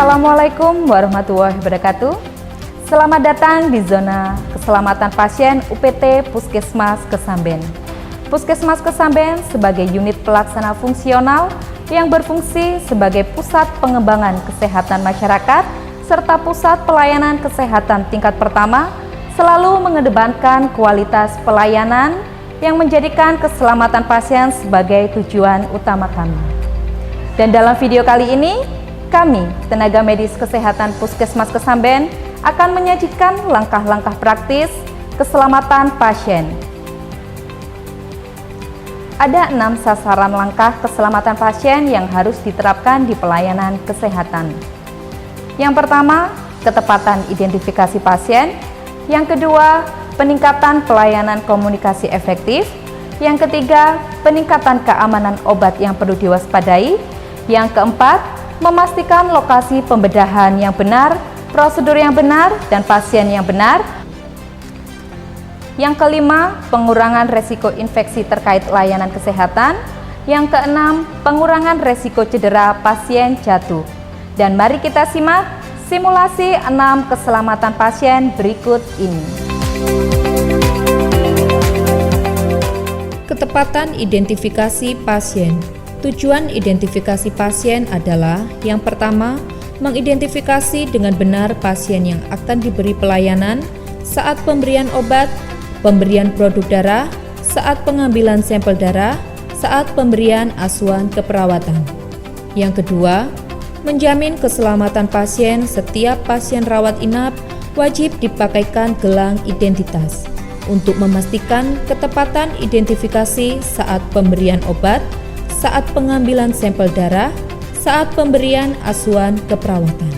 Assalamualaikum warahmatullahi wabarakatuh. Selamat datang di zona keselamatan pasien UPT Puskesmas Kesamben. Puskesmas Kesamben sebagai unit pelaksana fungsional yang berfungsi sebagai pusat pengembangan kesehatan masyarakat serta pusat pelayanan kesehatan tingkat pertama, selalu mengedepankan kualitas pelayanan yang menjadikan keselamatan pasien sebagai tujuan utama kami. Dan dalam video kali ini, kami, tenaga medis kesehatan Puskesmas Kesamben, akan menyajikan langkah-langkah praktis keselamatan pasien. Ada 6 sasaran langkah keselamatan pasien yang harus diterapkan di pelayanan kesehatan. Yang pertama, ketepatan identifikasi pasien. Yang kedua, peningkatan pelayanan komunikasi efektif. Yang ketiga, peningkatan keamanan obat yang perlu diwaspadai. Yang keempat, memastikan lokasi pembedahan yang benar, prosedur yang benar, dan pasien yang benar. Yang kelima, pengurangan resiko infeksi terkait layanan kesehatan. Yang keenam, pengurangan resiko cedera pasien jatuh. Dan mari kita simak simulasi 6 keselamatan pasien berikut ini. Ketepatan identifikasi pasien. Tujuan identifikasi pasien adalah yang pertama, mengidentifikasi dengan benar pasien yang akan diberi pelayanan saat pemberian obat, pemberian produk darah, saat pengambilan sampel darah, saat pemberian asuhan keperawatan. Yang kedua, menjamin keselamatan pasien. Setiap pasien rawat inap wajib dipakaikan gelang identitas untuk memastikan ketepatan identifikasi saat pemberian obat, saat pengambilan sampel darah, saat pemberian asuhan keperawatan.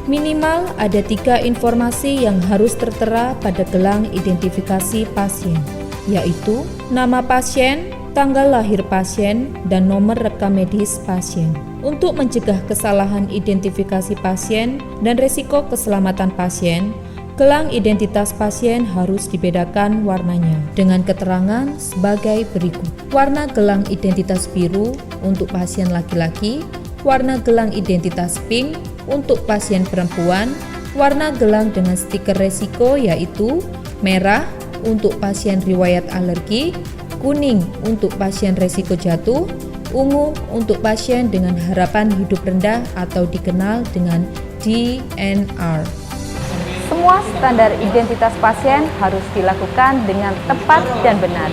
Minimal ada 3 informasi yang harus tertera pada gelang identifikasi pasien, yaitu nama pasien, tanggal lahir pasien, dan nomor rekam medis pasien. Untuk mencegah kesalahan identifikasi pasien dan risiko keselamatan pasien, gelang identitas pasien harus dibedakan warnanya dengan keterangan sebagai berikut. Warna gelang identitas biru untuk pasien laki-laki, warna gelang identitas pink untuk pasien perempuan, warna gelang dengan stiker resiko yaitu merah untuk pasien riwayat alergi, kuning untuk pasien resiko jatuh, ungu untuk pasien dengan harapan hidup rendah atau dikenal dengan DNR. Semua standar identitas pasien harus dilakukan dengan tepat dan benar.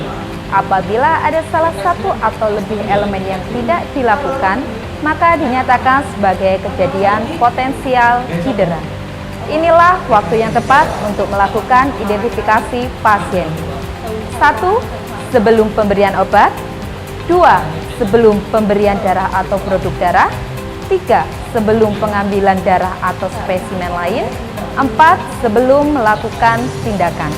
Apabila ada salah satu atau lebih elemen yang tidak dilakukan, maka dinyatakan sebagai kejadian potensial cedera. Inilah waktu yang tepat untuk melakukan identifikasi pasien. 1. Sebelum pemberian obat. 2. Sebelum pemberian darah atau produk darah. 3. Sebelum pengambilan darah atau spesimen lain. 4. Sebelum melakukan tindakan.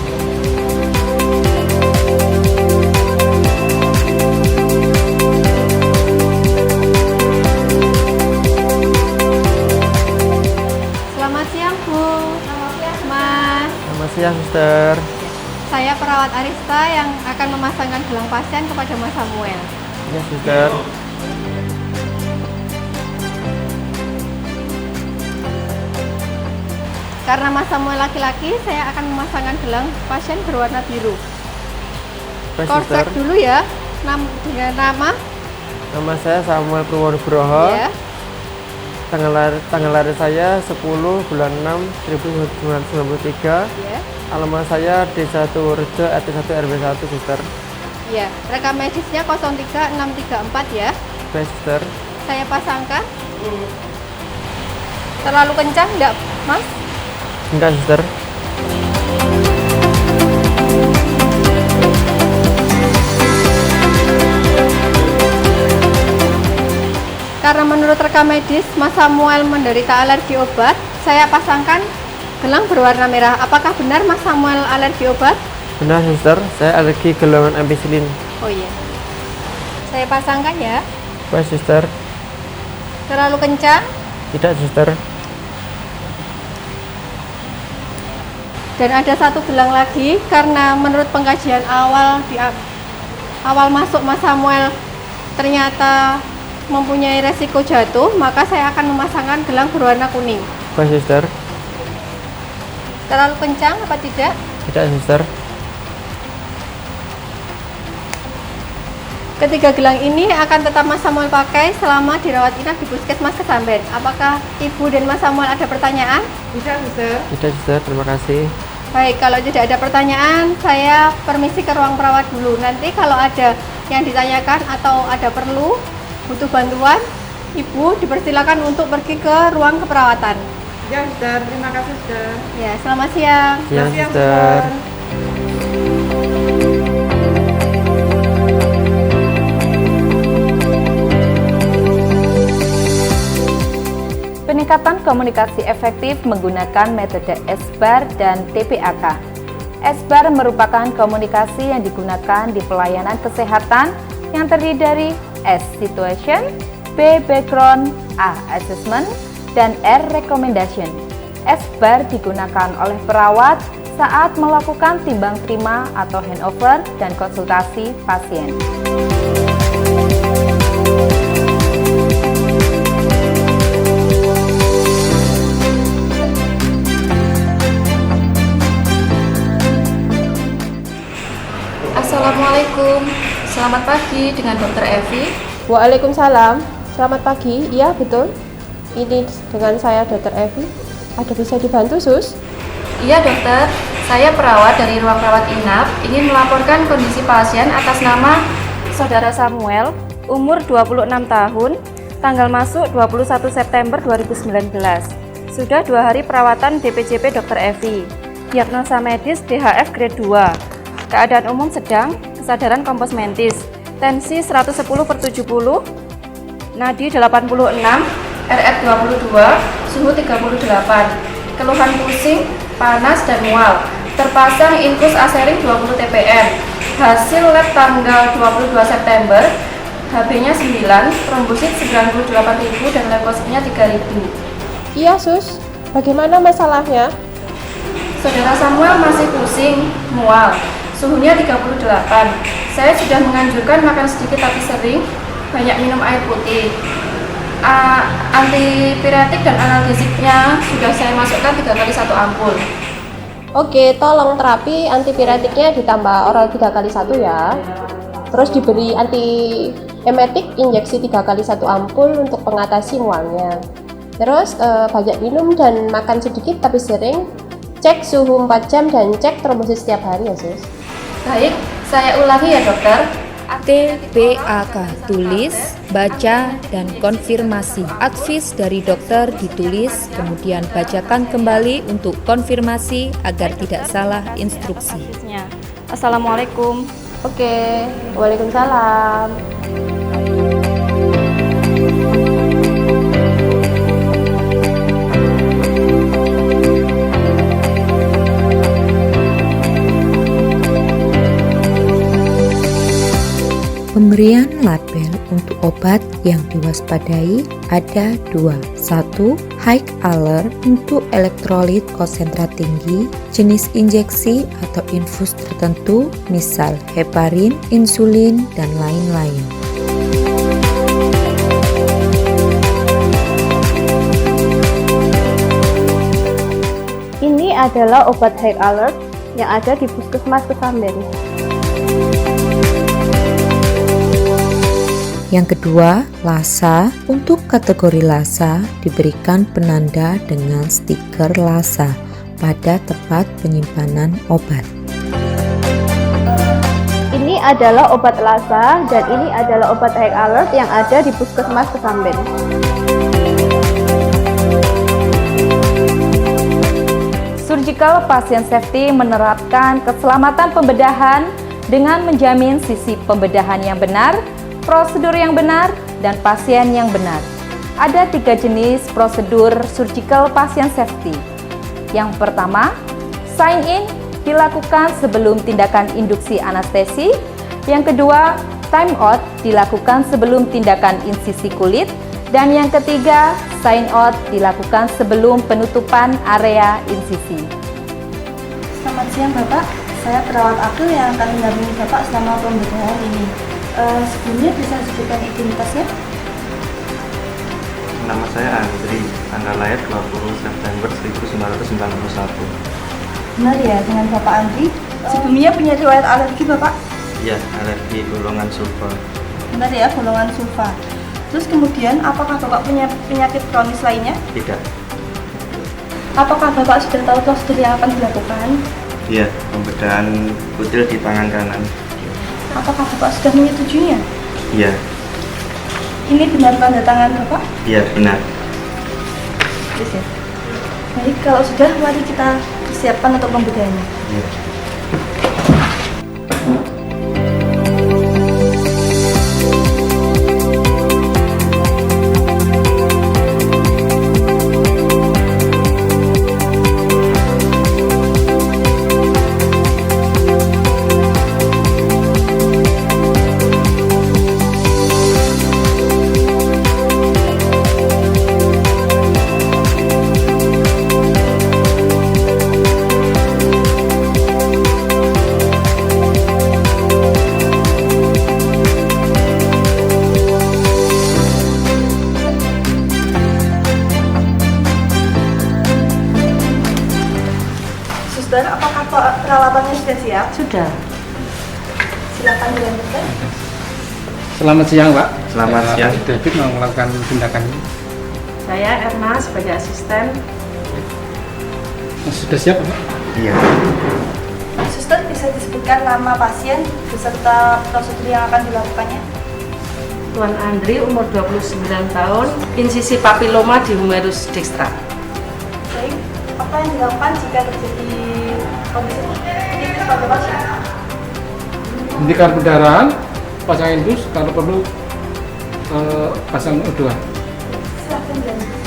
Selamat siang, Bu. Selamat siang, Mas. Selamat siang, Suster. Saya perawat Arista yang akan memasangkan gelang pasien kepada Mas Samuel. Ya, Suster. Karena Mas Samuel laki-laki, saya akan memasangkan gelang pasien berwarna biru. Baik, Korset Suster. dulu ya, dengan nama. Nama saya Samuel Purwonugroho. Ya. Tanggal lahir saya 10 bulan 6 1993. Ya. Alamat saya Desa Tuwurejo, RT 1 RW 1, Suster. Ya, rekam medisnya 03634 ya. Baik, Suster. Saya pasangkan. Terlalu kencang enggak, Mas? Enggak, Suster. Karena menurut rekam medis Mas Samuel menderita alergi obat, saya pasangkan gelang berwarna merah. Apakah benar Mas Samuel alergi obat? Benar, Suster. Saya alergi golongan ampicillin. Oh iya. Saya pasangkan ya. Baik, Suster. Terlalu kencang. Tidak, Suster. Dan ada satu gelang lagi karena menurut pengkajian awal di awal masuk Mas Samuel ternyata mempunyai resiko jatuh, maka saya akan memasangkan gelang berwarna kuning. Baik, suster. Terlalu kencang apa tidak? Tidak, suster. Ketiga gelang ini akan tetap Mas Samuel pakai selama dirawat inap di Puskesmas Kesamben. Apakah Ibu dan Mas Samuel ada pertanyaan? Bisa, suster. Tidak, suster. Terima kasih. Baik, kalau tidak ada pertanyaan, saya permisi ke ruang perawat dulu. Nanti kalau ada yang ditanyakan atau ada perlu butuh bantuan, Ibu dipersilakan untuk pergi ke ruang keperawatan. Ya, suster. Terima kasih, suster. Ya, selamat siang. Siang, Siang, suster. Peningkatan komunikasi efektif menggunakan metode SBAR dan TPAK. SBAR merupakan komunikasi yang digunakan di pelayanan kesehatan yang terdiri dari S. Situation, B. Background, A. Assessment, dan R. Recommendation. SBAR digunakan oleh perawat saat melakukan timbang terima atau handover dan konsultasi pasien. Assalamualaikum, selamat pagi dengan Dr. Evi. Waalaikumsalam, selamat pagi. Iya betul, ini dengan saya Dr. Evi. Ada bisa dibantu, Sus? Iya dokter, saya perawat dari ruang rawat inap ingin melaporkan kondisi pasien atas nama Saudara Samuel, umur 26 tahun, tanggal masuk 21 September 2019. Sudah 2 hari perawatan DPJP Dr. Evi. Diagnosa medis DHF grade 2. Keadaan umum sedang, kesadaran kompos mentis, tensi 110/70, nadi 86, RF 22, suhu 38, keluhan pusing, panas dan mual, terpasang infus asering 20 TPM, hasil lab tanggal 22 September, HB-nya 9, trombosit 98.000 dan leukositnya 3.000. Iya, Sus. Bagaimana masalahnya? Saudara Samuel masih pusing, mual, suhunya 38. Saya sudah menganjurkan makan sedikit tapi sering, banyak minum air putih. Antipiretik dan analgesiknya sudah saya masukkan 3 kali 1 ampul. Oke, tolong terapi antipiretiknya ditambah oral 3 kali 1 ya. Terus diberi antiemetik injeksi 3 kali 1 ampul untuk mengatasi mualnya. Terus banyak minum dan makan sedikit tapi sering. Cek suhu 4 jam dan cek trombosit setiap hari ya, Sus. Baik, saya ulangi ya dokter. TPAK, tulis, baca, dan konfirmasi. Advis dari dokter ditulis, kemudian bacakan kembali untuk konfirmasi agar tidak salah instruksi. Assalamualaikum. Oke, waalaikumsalam. Pemberian label untuk obat yang diwaspadai ada 2. 1. High alert untuk elektrolit konsentrat tinggi, jenis injeksi atau infus tertentu, misal heparin, insulin, dan lain-lain. Ini adalah obat high alert yang ada di Puskesmas Kesamben. Yang kedua, LASA. Untuk kategori LASA diberikan penanda dengan stiker LASA pada tempat penyimpanan obat. Ini adalah obat LASA dan ini adalah obat high alert yang ada di Puskesmas Kesamben. Surgical Patient Safety menerapkan keselamatan pembedahan dengan menjamin sisi pembedahan yang benar, prosedur yang benar, dan pasien yang benar. Ada 3 jenis prosedur surgical patient safety. Yang pertama, sign in dilakukan sebelum tindakan induksi anestesi. Yang kedua, time out dilakukan sebelum tindakan insisi kulit. Dan yang ketiga, sign out dilakukan sebelum penutupan area insisi. Selamat siang Bapak, saya perawat Abdul yang akan mendampingi Bapak selama pembedahan ini. Sebelumnya bisa disebutkan identitasnya? Nama saya Andri, tanggal lahir 20 September 1991. Benar ya, dengan Bapak Andri. Sebelumnya punya riwayat alergi Bapak? Iya, alergi golongan sulfa. Benar ya, golongan sulfa. Terus kemudian, apakah Bapak punya penyakit kronis lainnya? Tidak. Apakah Bapak sudah tahu prosedur yang akan dilakukan? Iya, pembedahan kutil di tangan kanan. Apakah Bapak sudah menyetujuinya? Iya, Ini benar tanda tangan Bapak? iya benar. Baik, kalau sudah, mari kita persiapkan untuk pembedahannya. Iya. Suster, apakah peralatannya sudah siap? Sudah. Silakan dilanjutkan. Selamat siang, Pak. Selamat siang. David mau melakukan tindakan ini. Saya Erna sebagai asisten. Sudah siap, Pak? Iya. Suster, bisa disebutkan nama pasien beserta prosedur yang akan dilakukannya? Tuan Andri, umur 29 tahun, insisi papiloma di humerus dextra. Baik, apa yang dilakukan jika terjadi kondisi hepatitis pada pasien? Hentikan pendarahan, pasang infus, kalau perlu pasang O2. Silakan dilanjutkan.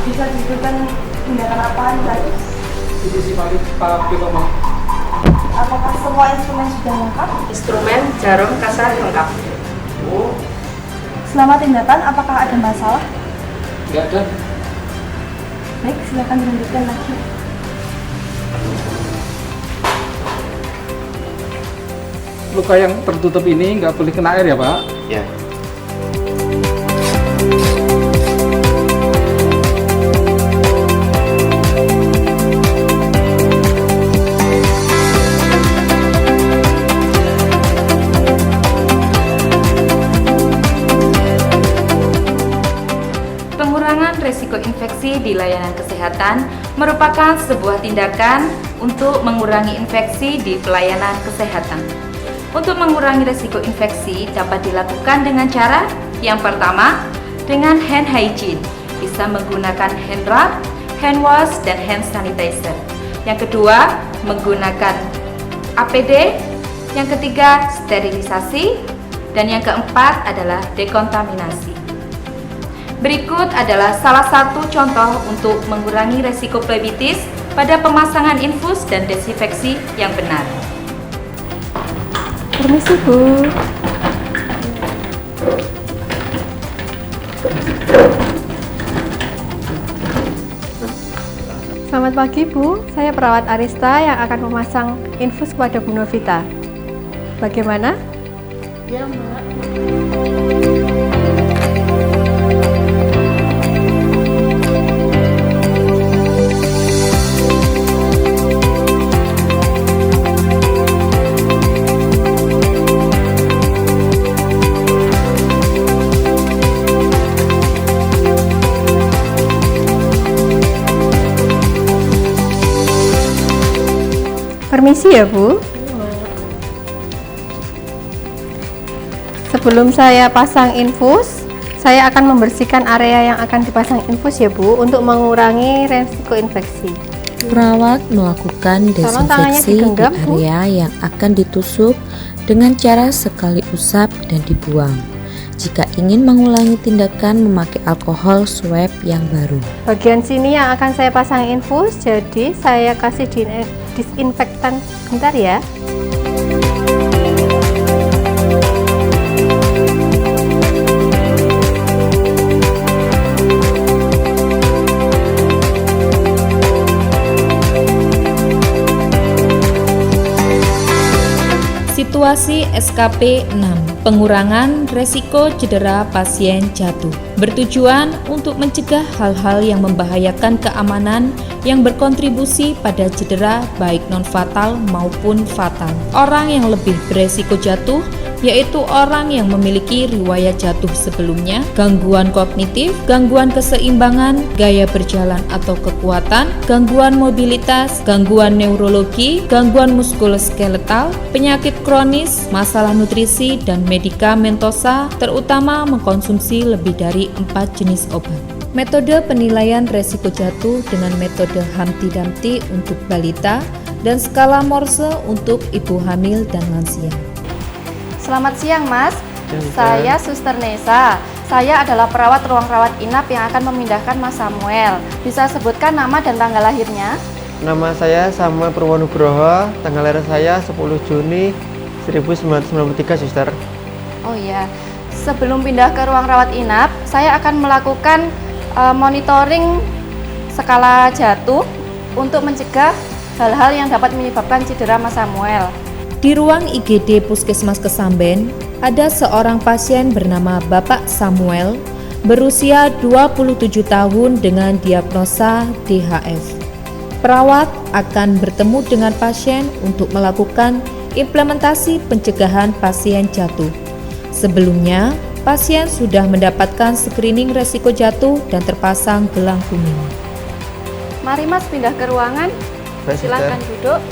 Bisa disebutkan tindakan apaan tadi? Insisi papiloma. Apakah semua instrumen sudah lengkap? Instrumen, jarum, kasar lengkap. Selama tindakan, apakah ada masalah? Nggak ada. Baik, silakan dilanjutkan lagi. Luka yang tertutup ini nggak boleh kena air ya, Pak? Ya. Pengurangan resiko infeksi di layanan kesehatan merupakan sebuah tindakan untuk mengurangi infeksi di pelayanan kesehatan. Untuk mengurangi resiko infeksi dapat dilakukan dengan cara yang pertama, dengan hand hygiene, bisa menggunakan hand rub, hand wash, dan hand sanitizer. Yang kedua, menggunakan APD. Yang ketiga, sterilisasi. Dan yang keempat adalah dekontaminasi. Berikut adalah salah satu contoh untuk mengurangi resiko plebitis pada pemasangan infus dan desinfeksi yang benar. Permisi, Bu. Selamat pagi Bu, saya perawat Arista yang akan memasang infus kepada Bu Novita. Bagaimana? Ya, Mbak. Permisi ya Bu. Sebelum saya pasang infus, saya akan membersihkan area yang akan dipasang infus ya Bu, untuk mengurangi resiko infeksi. Perawat melakukan Tolong tangannya desinfeksi di digenggam, Bu. area yang akan ditusuk dengan cara sekali usap dan dibuang. Jika ingin mengulangi tindakan memakai alkohol swab yang baru. Bagian sini yang akan saya pasang infus, jadi saya kasih disinfektan sebentar ya. Situasi SKP 6, pengurangan resiko cedera pasien jatuh, bertujuan untuk mencegah hal-hal yang membahayakan keamanan yang berkontribusi pada cedera baik non-fatal maupun fatal. Orang yang lebih beresiko jatuh yaitu orang yang memiliki riwayat jatuh sebelumnya, gangguan kognitif, gangguan keseimbangan, gaya berjalan atau kekuatan, gangguan mobilitas, gangguan neurologi, gangguan muskuloskeletal, penyakit kronis, masalah nutrisi, dan medikamentosa, terutama mengkonsumsi lebih dari 4 jenis obat. Metode penilaian resiko jatuh dengan metode Humpty Dumpty untuk balita dan skala Morse untuk ibu hamil dan lansia. Selamat siang, Mas. Siang, Saya Suster Nesa. Saya adalah perawat ruang rawat inap yang akan memindahkan Mas Samuel. Bisa sebutkan nama dan tanggal lahirnya? Nama saya Samuel Purwonugroho, tanggal lahir saya 10 Juni 1993, Suster. Oh iya. Sebelum pindah ke ruang rawat inap, saya akan melakukan monitoring skala jatuh untuk mencegah hal-hal yang dapat menyebabkan cedera Mas Samuel. Di ruang IGD Puskesmas Kesamben, ada seorang pasien bernama Bapak Samuel, berusia 27 tahun dengan diagnosa DHF. Perawat akan bertemu dengan pasien untuk melakukan implementasi pencegahan pasien jatuh. Sebelumnya, pasien sudah mendapatkan screening resiko jatuh dan terpasang gelang kuning. Mari Mas pindah ke ruangan. Baik, Silakan Suster. duduk.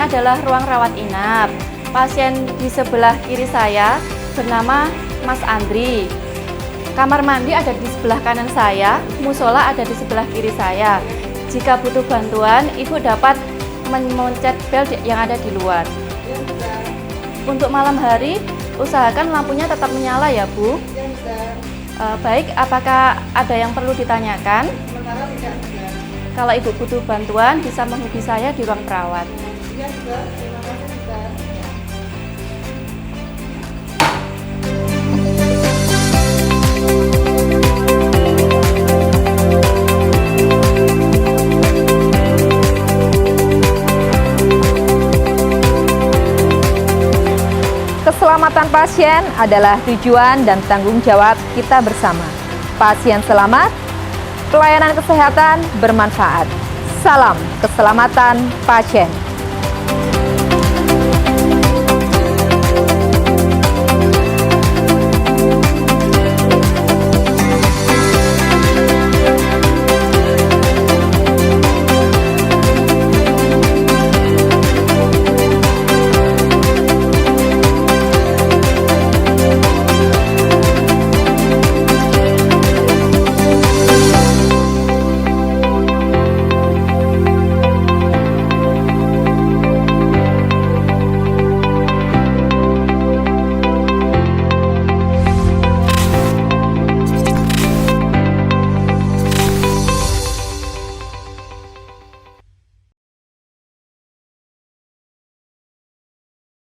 Adalah ruang rawat inap. Pasien di sebelah kiri saya bernama Mas Andri. Kamar mandi ada di sebelah kanan saya, musola ada di sebelah kiri saya. Jika butuh bantuan, Ibu dapat memencet bel yang ada di luar. Untuk malam hari, usahakan lampunya tetap menyala ya Bu. Baik, apakah ada yang perlu ditanyakan? Sementara tidak ada. Kalau Ibu butuh bantuan, bisa menghubungi saya di ruang perawat. Iya, Suster. Terima kasih, Suster. Keselamatan pasien adalah tujuan dan tanggung jawab kita bersama. Pasien selamat, pelayanan kesehatan bermanfaat. Salam keselamatan pasien.